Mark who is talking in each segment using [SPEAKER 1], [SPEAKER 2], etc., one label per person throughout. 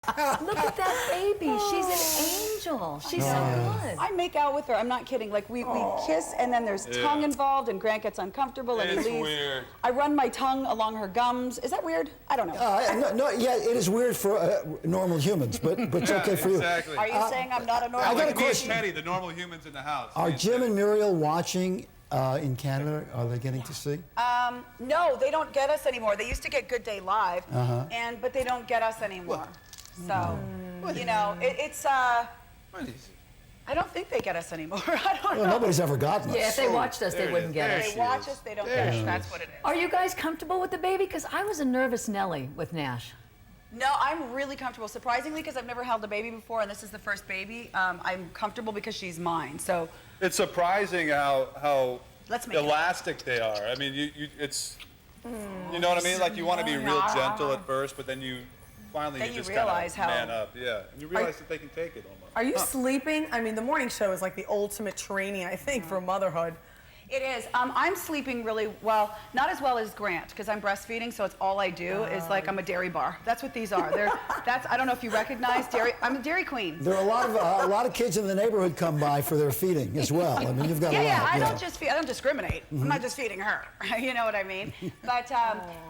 [SPEAKER 1] Look at that baby. She's an angel. She's so good.
[SPEAKER 2] I make out with her. I'm not kidding. Like we kiss, and then there's tongue involved, and Grant gets uncomfortable, and he
[SPEAKER 3] It's
[SPEAKER 2] leaves.
[SPEAKER 3] weird.
[SPEAKER 2] I run my tongue along her gums. Is that weird? I don't know.
[SPEAKER 4] Yeah, it is weird for normal humans, but it's okay for you.
[SPEAKER 3] Exactly.
[SPEAKER 2] Are you saying I'm not a normal?
[SPEAKER 4] I got a
[SPEAKER 3] Like me and
[SPEAKER 4] question.
[SPEAKER 3] Teddy, the normal humans in the house.
[SPEAKER 4] Are
[SPEAKER 3] Me and
[SPEAKER 4] Jim
[SPEAKER 3] Teddy.
[SPEAKER 4] and Muriel watching in Canada? Are they getting to see?
[SPEAKER 2] No, they don't get us anymore. They used to get Good Day Live, but they don't get us anymore. So, you know, it's
[SPEAKER 3] What is-
[SPEAKER 2] I don't think they get us anymore. I don't
[SPEAKER 4] Well,
[SPEAKER 2] know.
[SPEAKER 4] nobody's ever gotten us.
[SPEAKER 1] Yeah, if they watched us, they
[SPEAKER 3] it
[SPEAKER 1] wouldn't
[SPEAKER 3] is.
[SPEAKER 1] get
[SPEAKER 3] There
[SPEAKER 1] us.
[SPEAKER 2] They
[SPEAKER 3] she
[SPEAKER 2] watch
[SPEAKER 3] is.
[SPEAKER 2] us, they don't
[SPEAKER 3] There
[SPEAKER 2] get
[SPEAKER 3] she
[SPEAKER 2] us.
[SPEAKER 3] is.
[SPEAKER 2] That's what it is.
[SPEAKER 1] Are you guys comfortable with the baby? Because I was a nervous Nelly with Nash.
[SPEAKER 2] No, I'm really comfortable. Surprisingly, because I've never held a baby before, and this is the first baby, I'm comfortable because she's mine. So
[SPEAKER 3] It's surprising how
[SPEAKER 2] Let's make it.
[SPEAKER 3] elastic they are. I mean, it's, you know what I mean? Like you want to be real gentle at first, but then you finally
[SPEAKER 2] Then
[SPEAKER 3] you
[SPEAKER 2] you
[SPEAKER 3] just
[SPEAKER 2] realize
[SPEAKER 3] kind of
[SPEAKER 2] how-
[SPEAKER 3] man up. Yeah, and you realize that they can take it almost.
[SPEAKER 5] Are you sleeping? I mean, the morning show is like the ultimate training, I think, for motherhood.
[SPEAKER 2] it is. I'm sleeping really well, not as well as Grant, because I'm breastfeeding, so it's all I do is like I'm a dairy bar. That's what these are. That's I don't know if you recognize dairy. I'm a dairy queen.
[SPEAKER 4] There are a lot of kids in the neighborhood come by for their feeding as well. I mean, you've got a lot.
[SPEAKER 2] Yeah, I don't just feed. I don't discriminate. I'm not just feeding her. You know what I mean? But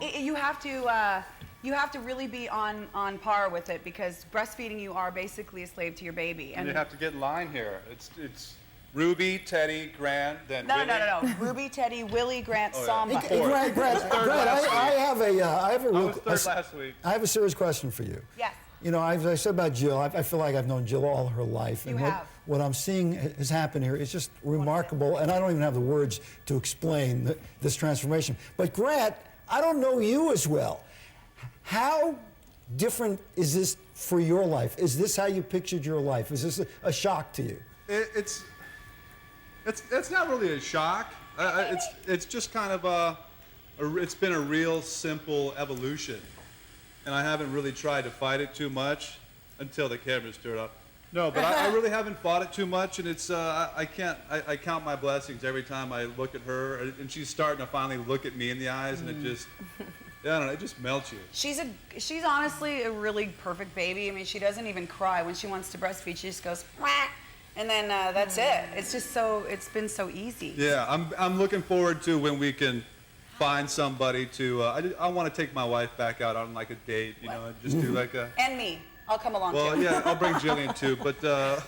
[SPEAKER 2] you have to. You have to really be on par with it because breastfeeding you are basically a slave to your baby.
[SPEAKER 3] And you have to get in line here. It's Ruby, Teddy, Grant, then Willie.
[SPEAKER 2] No. Ruby, Teddy, Willie, Grant, Samba.
[SPEAKER 4] Hey, Grant, I have a
[SPEAKER 3] I was third last week.
[SPEAKER 4] I have a serious question for you.
[SPEAKER 2] Yes.
[SPEAKER 4] You know, as I said about Jill, I feel like I've known Jill all her life.
[SPEAKER 2] You
[SPEAKER 4] And
[SPEAKER 2] have.
[SPEAKER 4] what I'm seeing has happened here is just remarkable, and I don't even have the words to explain this transformation. But Grant, I don't know you as well. How different is this for your life? Is this how you pictured your life? Is this a shock to you?
[SPEAKER 3] It's not really a shock. It's just kind of it's been a real simple evolution, and I haven't really tried to fight it too much until the cameras stirred up. No, but I really haven't fought it too much, and it's I count my blessings every time I look at her, and she's starting to finally look at me in the eyes, and it just. Yeah, I don't know, it just melts you.
[SPEAKER 2] She's honestly a really perfect baby. I mean, she doesn't even cry when she wants to breastfeed. She just goes, "Wah," and then that's it. It's just it's been so easy.
[SPEAKER 3] Yeah, I'm looking forward to when we can find somebody to. I want to take my wife back out on like a date, you know, and just do like a.
[SPEAKER 2] And me, I'll come along
[SPEAKER 3] Well,
[SPEAKER 2] too.
[SPEAKER 3] yeah, I'll bring Jillian too, but
[SPEAKER 2] That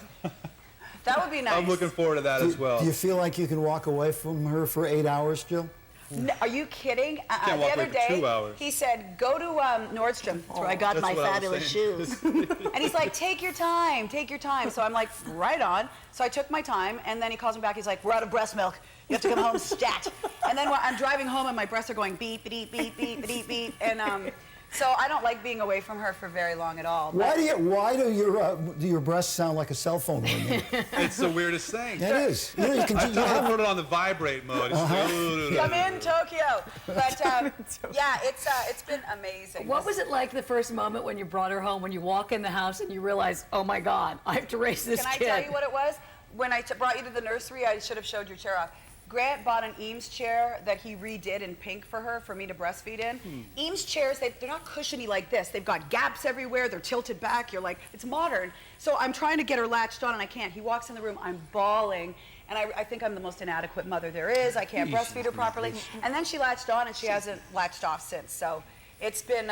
[SPEAKER 2] would be nice.
[SPEAKER 3] I'm looking forward to that as well.
[SPEAKER 4] Do you feel like you can walk away from her for 8 hours, Jill?
[SPEAKER 2] No, are you kidding?
[SPEAKER 3] Can't walk
[SPEAKER 2] the other
[SPEAKER 3] away for
[SPEAKER 2] day,
[SPEAKER 3] 2 hours.
[SPEAKER 2] he said, go to Nordstrom. That's where I got
[SPEAKER 3] That's
[SPEAKER 2] my
[SPEAKER 3] what I was
[SPEAKER 2] fabulous
[SPEAKER 3] saying.
[SPEAKER 2] shoes. And he's like, take your time, take your time. So I'm like, right on. So I took my time, and then he calls me back. He's like, we're out of breast milk. You have to come home stat. And then I'm driving home, and my breasts are going beep, beep, beep, beep, beep, beep. And so I don't like being away from her for very long at all. But
[SPEAKER 4] Why do your breasts sound like a cell phone ringing?
[SPEAKER 3] It's the weirdest thing.
[SPEAKER 4] It is. You know, you can.
[SPEAKER 3] I
[SPEAKER 4] You
[SPEAKER 3] thought I
[SPEAKER 4] have,
[SPEAKER 3] put it on the vibrate mode. It's
[SPEAKER 2] come in, Tokyo. But yeah, it's been amazing.
[SPEAKER 1] What was it like the first moment when you brought her home, when you walk in the house and you realize, oh my God, I have to raise this
[SPEAKER 2] Can I
[SPEAKER 1] kid?
[SPEAKER 2] tell you what it was? When I brought you to the nursery, I should have showed your chair off. Grant bought an Eames chair that he redid in pink for her, for me to breastfeed in. Eames chairs, they're not cushiony like this. They've got gaps everywhere. They're tilted back. You're like, it's modern. So I'm trying to get her latched on, and I can't. He walks in the room. I'm bawling. And I think I'm the most inadequate mother there is. I can't breastfeed her properly. And then she latched on, and she hasn't latched off since. So it's been,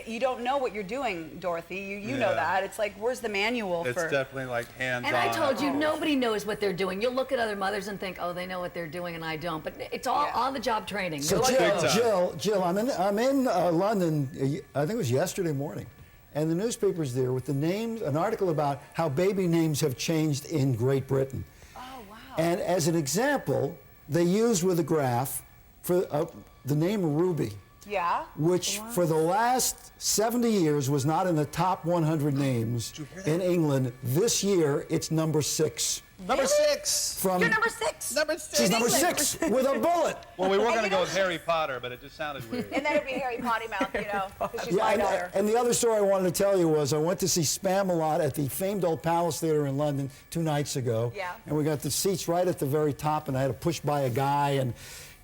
[SPEAKER 2] you don't know what you're doing, Dorothy. You know
[SPEAKER 3] Yeah.
[SPEAKER 2] that. It's like, where's the manual
[SPEAKER 3] It's
[SPEAKER 2] for...
[SPEAKER 3] definitely like hands-on.
[SPEAKER 1] And I told you, nobody knows what they're doing. You'll look at other mothers and think, oh, they know what they're doing, and I don't. But it's all
[SPEAKER 2] Yeah.
[SPEAKER 1] on-the-job training.
[SPEAKER 4] so
[SPEAKER 1] Nobody knows.
[SPEAKER 4] Jill, I'm in London. I think it was yesterday morning, and the newspaper's there with the names, an article about how baby names have changed in Great Britain.
[SPEAKER 2] Oh, wow.
[SPEAKER 4] And as an example, they used with a graph for the name Ruby,
[SPEAKER 2] Yeah?
[SPEAKER 4] which for the last 70 years was not in the top 100 names in England. This year, it's number 6.
[SPEAKER 3] Number 6.
[SPEAKER 4] From
[SPEAKER 2] You're number 6.
[SPEAKER 3] Number 6.
[SPEAKER 4] she's number 6 with a bullet.
[SPEAKER 3] Well, we were
[SPEAKER 2] And
[SPEAKER 3] going to
[SPEAKER 2] you
[SPEAKER 3] go
[SPEAKER 2] know
[SPEAKER 3] with Harry Potter, but it just sounded weird.
[SPEAKER 2] And then it'd be Harry Potty Mouth, you know, because she's
[SPEAKER 4] Yeah,
[SPEAKER 2] my daughter.
[SPEAKER 4] and the other story I wanted to tell you was I went to see Spam-A-Lot at the famed Old Palace Theatre in London 2 nights ago.
[SPEAKER 2] Yeah.
[SPEAKER 4] And we got the seats right at the very top, and I had to push by a guy, and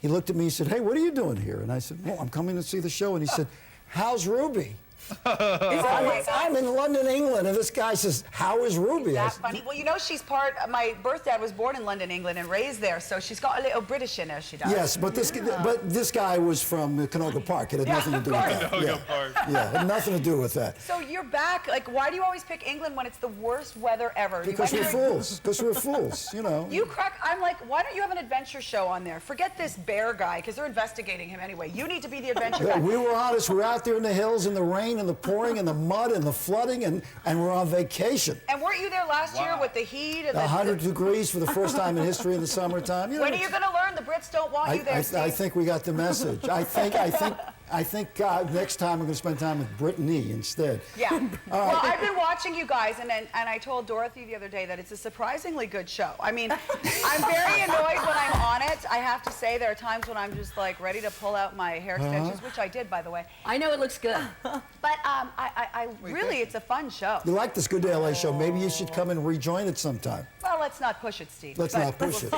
[SPEAKER 4] he looked at me and said, hey, what are you doing here? And I said, well, I'm coming to see the show. And he said, how's Ruby? I'm in London, England, and this guy says, "How is Ruby?"
[SPEAKER 2] Is
[SPEAKER 4] I
[SPEAKER 2] that
[SPEAKER 4] said,
[SPEAKER 2] funny? Well, you know, she's part. My birth dad was born in London, England, and raised there, so she's got a little British in her. She does.
[SPEAKER 4] Yes, but this guy was from Canoga Park. It had nothing to do with that.
[SPEAKER 3] Canoga Park.
[SPEAKER 4] Yeah, it had nothing to do with that.
[SPEAKER 2] So you're back. Like, why do you always pick England when it's the worst weather ever? You
[SPEAKER 4] Because
[SPEAKER 2] went
[SPEAKER 4] we're
[SPEAKER 2] here-
[SPEAKER 4] fools. Because we're fools. You know.
[SPEAKER 2] You crack. I'm like, why don't you have an adventure show on there? Forget this bear guy, because they're investigating him anyway. You need to be the adventure
[SPEAKER 4] Yeah,
[SPEAKER 2] guy.
[SPEAKER 4] we were honest. We were out there in the hills, in the rain, and the pouring, and the mud, and the flooding, and we're on vacation.
[SPEAKER 2] And weren't you there last year with the heat and the
[SPEAKER 4] 100 degrees for the first time in history in the summertime. You know,
[SPEAKER 2] When are you going to learn? The Brits don't want you there,
[SPEAKER 4] I
[SPEAKER 2] Steve.
[SPEAKER 4] think we got the message. I think next time we're going to spend time with Brittany instead.
[SPEAKER 2] Yeah. Well, I've been watching you guys, and I told Dorothy the other day that it's a surprisingly good show. I mean, I'm very annoyed when I'm on it. I have to say, there are times when I'm just like ready to pull out my hair extensions, which I did, by the way.
[SPEAKER 1] I know it looks good.
[SPEAKER 2] But I really, it's a fun show.
[SPEAKER 4] You like this Good Day LA show? Maybe you should come and rejoin it sometime.
[SPEAKER 2] Well, let's not push it, Steve.
[SPEAKER 4] Let's
[SPEAKER 2] but
[SPEAKER 4] not push it.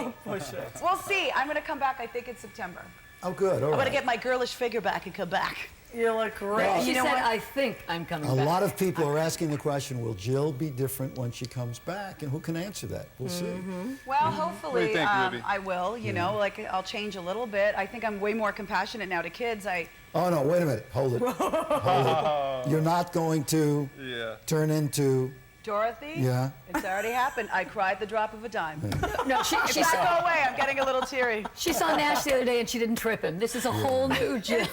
[SPEAKER 2] We'll see. I'm going to come back, I think, in September.
[SPEAKER 4] Oh, good. All
[SPEAKER 2] I'm going to
[SPEAKER 4] right.
[SPEAKER 2] get my girlish figure back and come back.
[SPEAKER 5] You look great.
[SPEAKER 1] She
[SPEAKER 5] You know
[SPEAKER 1] said,
[SPEAKER 5] what?
[SPEAKER 1] I think I'm coming
[SPEAKER 4] A
[SPEAKER 1] back.
[SPEAKER 4] lot of people are asking the question, will Jill be different when she comes back? And who can answer that? We'll see.
[SPEAKER 2] Well,
[SPEAKER 3] What do
[SPEAKER 2] hopefully,
[SPEAKER 3] you think, Ruby?
[SPEAKER 2] I will. You know, like I'll change a little bit. I think I'm way more compassionate now to kids.
[SPEAKER 4] Oh, no, wait a minute. Hold it. Hold it. You're not going to
[SPEAKER 3] Yeah.
[SPEAKER 4] turn into...
[SPEAKER 2] Dorothy,
[SPEAKER 4] Yeah.
[SPEAKER 2] it's already happened. I cried the drop of a dime.
[SPEAKER 1] No, she
[SPEAKER 2] If that go away, I'm getting a little teary.
[SPEAKER 1] She saw Nash the other day and she didn't trip him. This is a whole new Jill.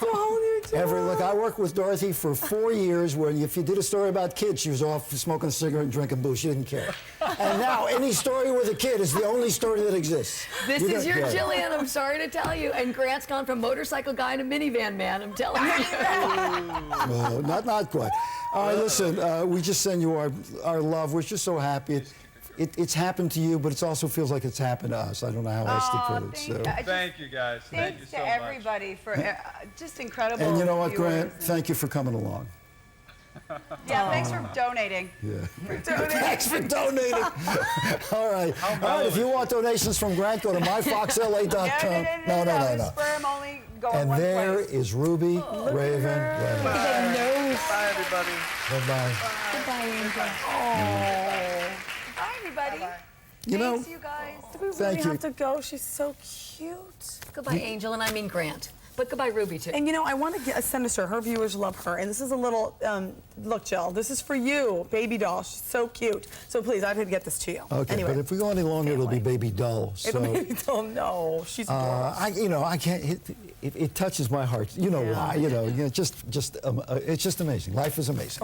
[SPEAKER 4] Look, I worked with Dorothy for 4 years where if you did a story about kids, she was off smoking a cigarette and drinking booze. She didn't care. And now any story with a kid is the only story that exists.
[SPEAKER 1] This
[SPEAKER 4] You
[SPEAKER 1] is
[SPEAKER 4] don't
[SPEAKER 1] your
[SPEAKER 4] care.
[SPEAKER 1] Jillian, I'm sorry to tell you. And Grant's gone from motorcycle guy to minivan man, I'm telling you.
[SPEAKER 4] No, not quite. All right, listen, we just send you our love. We're just so happy. It's happened to you, but it also feels like it's happened to us. I don't know how else to put it. So.
[SPEAKER 3] Thank you, guys. Thank you
[SPEAKER 2] Thanks
[SPEAKER 3] so
[SPEAKER 2] to
[SPEAKER 3] much.
[SPEAKER 2] everybody for just incredible.
[SPEAKER 4] And you know what,
[SPEAKER 2] viewers
[SPEAKER 4] Grant?
[SPEAKER 2] and-
[SPEAKER 4] Thank you for coming along.
[SPEAKER 2] Yeah, thanks for donating.
[SPEAKER 4] Yeah. Thanks for donating. All right. All right. If you want donations from Grant, go to myfoxla.com.
[SPEAKER 2] No.
[SPEAKER 4] No.
[SPEAKER 2] Sperm only go
[SPEAKER 4] And
[SPEAKER 2] one
[SPEAKER 4] there
[SPEAKER 2] place.
[SPEAKER 4] is Ruby Raven Reynolds.
[SPEAKER 3] Bye, everybody.
[SPEAKER 4] Bye-bye.
[SPEAKER 2] Bye, everybody.
[SPEAKER 4] You know,
[SPEAKER 2] Thanks, you guys.
[SPEAKER 5] Do we really
[SPEAKER 4] Thank you.
[SPEAKER 5] have to go? She's so cute.
[SPEAKER 1] Goodbye, Angel, and I mean Grant. But goodbye, Ruby, too.
[SPEAKER 5] And you know, I want to send this to her. Her viewers love her. And this is a little, look, Jill, this is for you, baby doll. She's so cute. So please, I could get this to you.
[SPEAKER 4] okay,
[SPEAKER 5] Anyway.
[SPEAKER 4] but if we go any longer, it'll be
[SPEAKER 5] Family.
[SPEAKER 4] baby dull.
[SPEAKER 5] It'll
[SPEAKER 4] So,
[SPEAKER 5] be, oh no, she's adorable.
[SPEAKER 4] I can't. It touches my heart. You know why? It's just amazing. Life is amazing.